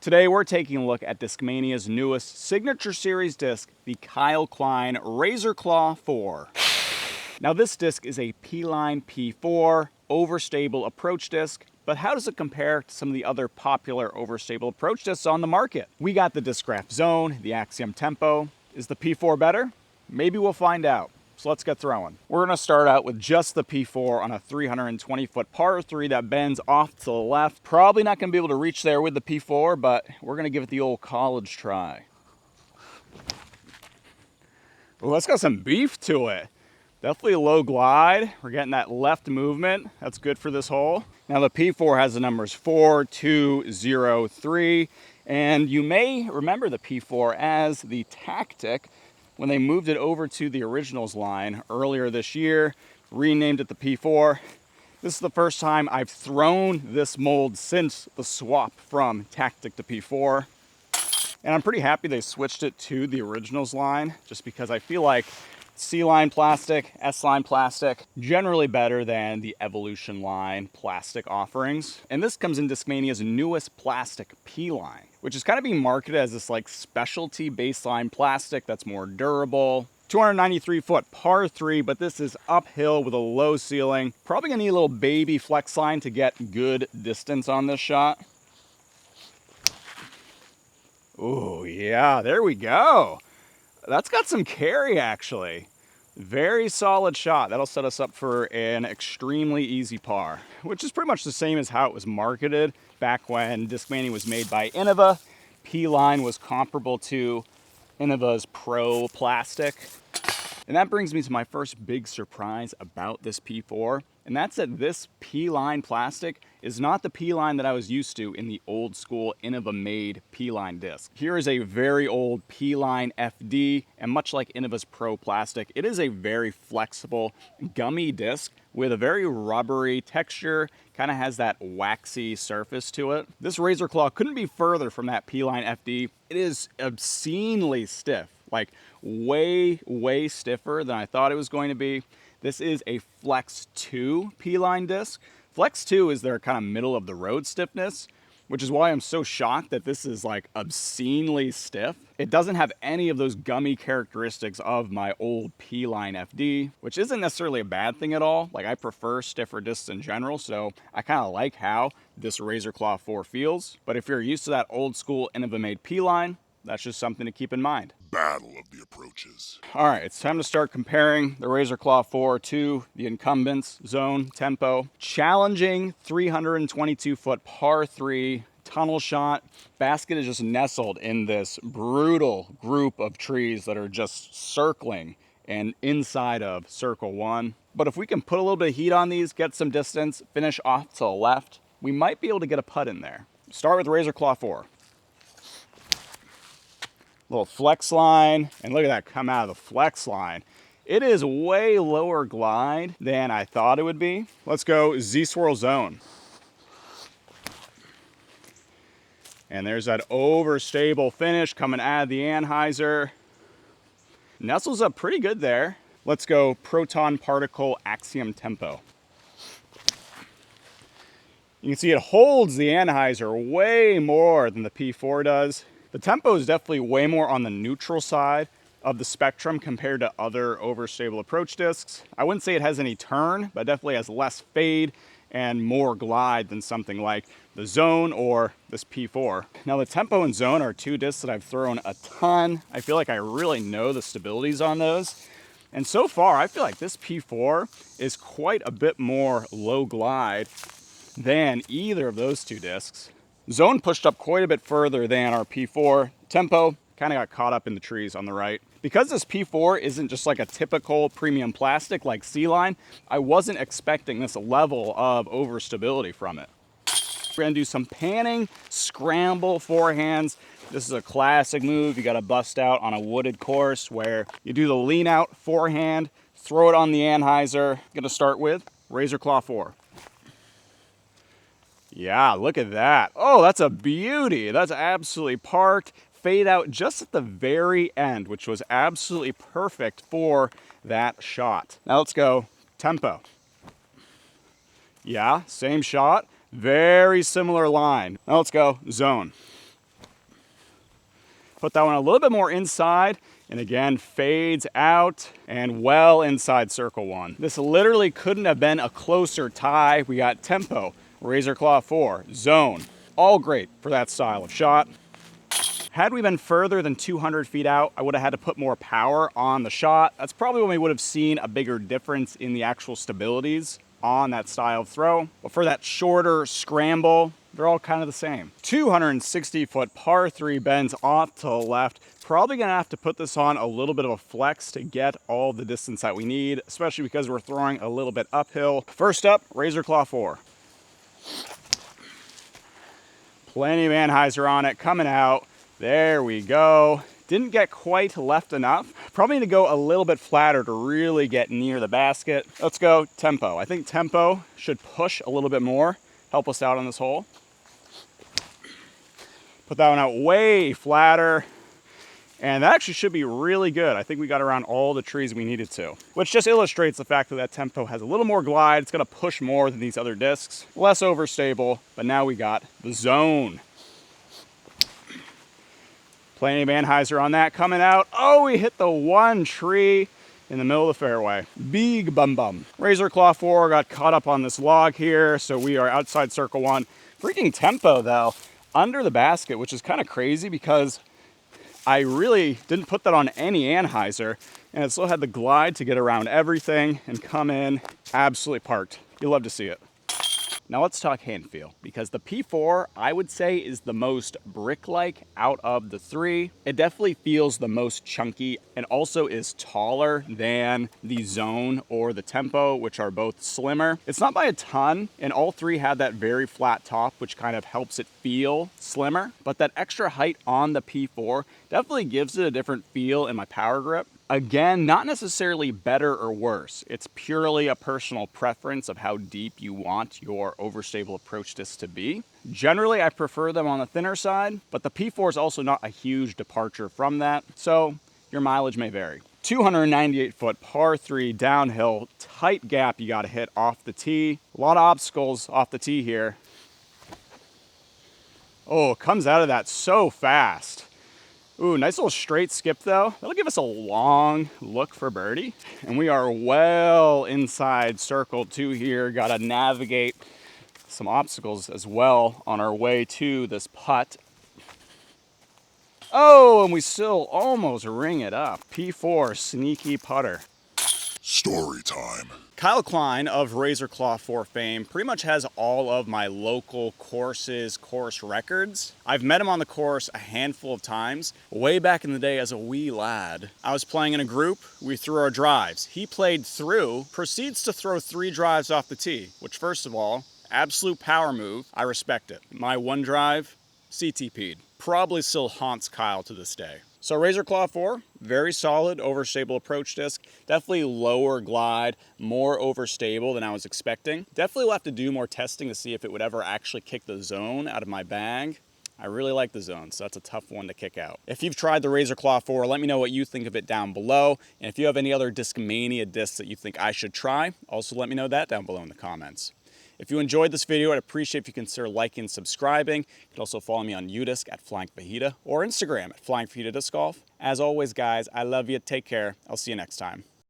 Today we're taking a look at Discmania's newest signature series disc, the Kyle Klein Razor Claw 4. Now this disc is a P-line P4 overstable approach disc, but how does it compare to some of the other popular overstable approach discs on the market? We got the Discraft Zone, the Axiom Tempo. Is the P4 better? Maybe we'll find out. So let's get throwing. We're gonna start out with just the P4 on a 320-foot par 3 that bends off to the left. Probably not gonna be able to reach there with the P4, but we're gonna give it the old college try. Well, that's got some beef to it. Definitely a low glide. We're getting that left movement. That's good for this hole. Now the P4 has the numbers 4, 2, 0, 3, and you may remember the P4 as the Tactic when they moved it over to the Originals line earlier this year, renamed it the P4. This is the first time I've thrown this mold since the swap from Tactic to P4. And I'm pretty happy they switched it to the Originals line, just because I feel like C-line plastic, S-line plastic, generally better than the Evolution line plastic offerings. And this comes in Discmania's newest plastic P-line, which is kind of being marketed as this like specialty baseline plastic that's more durable. 293-foot par 3, but this is uphill with a low ceiling. Probably gonna need a little baby flex line to get good distance on this shot. Oh yeah, there we go. That's got some carry actually. Very solid shot. That'll set us up for an extremely easy par, which is pretty much the same as how it was marketed back when Discmania was made by Innova. P-line was comparable to Innova's Pro plastic. And that brings me to my first big surprise about this P4, and that's that this P-line plastic is not the P-line that I was used to in the old school Innova-made P-line disc. Here is a very old P-line FD, and much like Innova's Pro plastic, it is a very flexible, gummy disc with a very rubbery texture, kind of has that waxy surface to it. This Razor Claw couldn't be further from that P-line FD. It is obscenely stiff, like way stiffer than I thought it was going to be. This is a Flex 2 P-line disc. Flex 2 is their kind of middle of the road stiffness, which is why I'm so shocked that this is like obscenely stiff. It doesn't have any of those gummy characteristics of my old P-line FD, which isn't necessarily a bad thing at all. Like I prefer stiffer discs in general, so I kind of like how this Razor Claw 4 feels. But if you're used to that old school Innova-made P-line, that's just something to keep in mind. Battle of the approaches. All right, it's time to start comparing the Razor Claw 4 to the incumbents, Zone, Tempo. Challenging 322-foot par 3 tunnel shot. Basket is just nestled in this brutal group of trees that are just circling and inside of circle 1. But if we can put a little bit of heat on these, get some distance, finish off to the left, we might be able to get a putt in there. Start with Razor Claw 4. Little flex line, and look at that come out of the flex line. It is way lower glide than I thought it would be. Let's go Z-Swirl Zone. And there's that overstable finish coming out of the anhyzer. Nestles up pretty good there. Let's go Proton Particle Axiom Tempo. You can see it holds the anhyzer way more than the P4 does. The tempo is definitely way more on the neutral side of the spectrum compared to other overstable approach discs. I wouldn't say it has any turn, but definitely has less fade and more glide than something like the Zone or this P4. Now the Tempo and Zone are two discs that I've thrown a ton. I feel like I really know the stabilities on those. And so far, I feel like this P4 is quite a bit more low glide than either of those two discs. Zone pushed up quite a bit further than our P4. Tempo kind of got caught up in the trees on the right. Because this P4 isn't just like a typical premium plastic like C-line, I wasn't expecting this level of overstability from it. We're gonna do some panning, scramble forehands. This is a classic move you gotta bust out on a wooded course where you do the lean out forehand, throw it on the anhyzer. Gonna start with Razor Claw 4. Yeah, look at that. Oh, that's a beauty. That's absolutely parked. Fade out just at the very end, which was absolutely perfect for that shot. Now let's go Tempo. Yeah, same shot. Very similar line. Now let's go Zone. Put that one a little bit more inside, and again, fades out and well inside circle 1. This literally couldn't have been a closer tie. We got tempo, Razor Claw 4, zone, all great for that style of shot. Had we been further than 200 feet out, I would have had to put more power on the shot. That's probably when we would have seen a bigger difference in the actual stabilities on that style of throw. But for that shorter scramble, they're all kind of the same. 260-foot par 3 bends off to the left. Probably gonna have to put this on a little bit of a flex to get all the distance that we need, especially because we're throwing a little bit uphill. First up, Razor Claw 4. Plenty of anhyzer on it, coming out. There we go. Didn't get quite left enough. Probably need to go a little bit flatter to really get near the basket. Let's go tempo. I think tempo should push a little bit more, help us out on this hole. Put that one out way flatter. And that actually should be really good. I think we got around all the trees we needed to, which just illustrates the fact that that tempo has a little more glide. It's gonna push more than these other discs. Less overstable, but now we got the zone. Plenty of anhyzer on that coming out. Oh, we hit the one tree in the middle of the fairway. Big bum bum. Razor Claw 4 got caught up on this log here, so we are outside circle 1. Freaking tempo though, under the basket, which is kind of crazy because I really didn't put that on any anhyzer, and it still had the glide to get around everything and come in absolutely parked. You'll love to see it. Now let's talk hand feel, because the P4 I would say is the most brick-like out of the three. It definitely feels the most chunky and also is taller than the Zone or the Tempo, which are both slimmer. It's not by a ton, and all three had that very flat top, which kind of helps it feel slimmer, but that extra height on the P4 definitely gives it a different feel in my power grip. Again, not necessarily better or worse. It's purely a personal preference of how deep you want your overstable approach disc to be. Generally, I prefer them on the thinner side, but the P4 is also not a huge departure from that, so your mileage may vary. 298-foot par 3 downhill, tight gap you gotta hit off the tee. A lot of obstacles off the tee here. Oh, it comes out of that so fast. Ooh, nice little straight skip though. That'll give us a long look for birdie. And we are well inside circle 2 here. Gotta navigate some obstacles as well on our way to this putt. Oh, and we still almost ring it up. P4, sneaky putter. Story time. Kyle Klein of Razor Claw 4 fame pretty much has all of my local course records. I've met him on the course a handful of times. Way back in the day as a wee lad, I was playing in a group, we threw our drives. He played through, proceeds to throw 3 drives off the tee, which first of all, absolute power move, I respect it. My one drive, CTP'd. Probably still haunts Kyle to this day. So Razor Claw 4, very solid overstable approach disc. Definitely lower glide, more overstable than I was expecting. Definitely will have to do more testing to see if it would ever actually kick the Zone out of my bag. I really like the Zone, so that's a tough one to kick out. If you've tried the Razor Claw 4, let me know what you think of it down below. And if you have any other Discmania discs that you think I should try, also let me know that down below in the comments. If you enjoyed this video, I'd appreciate if you consider liking and subscribing. You can also follow me on UDisc at Flying Fajita or Instagram at Flying Fajita Disc Golf. As always, guys, I love you. Take care. I'll see you next time.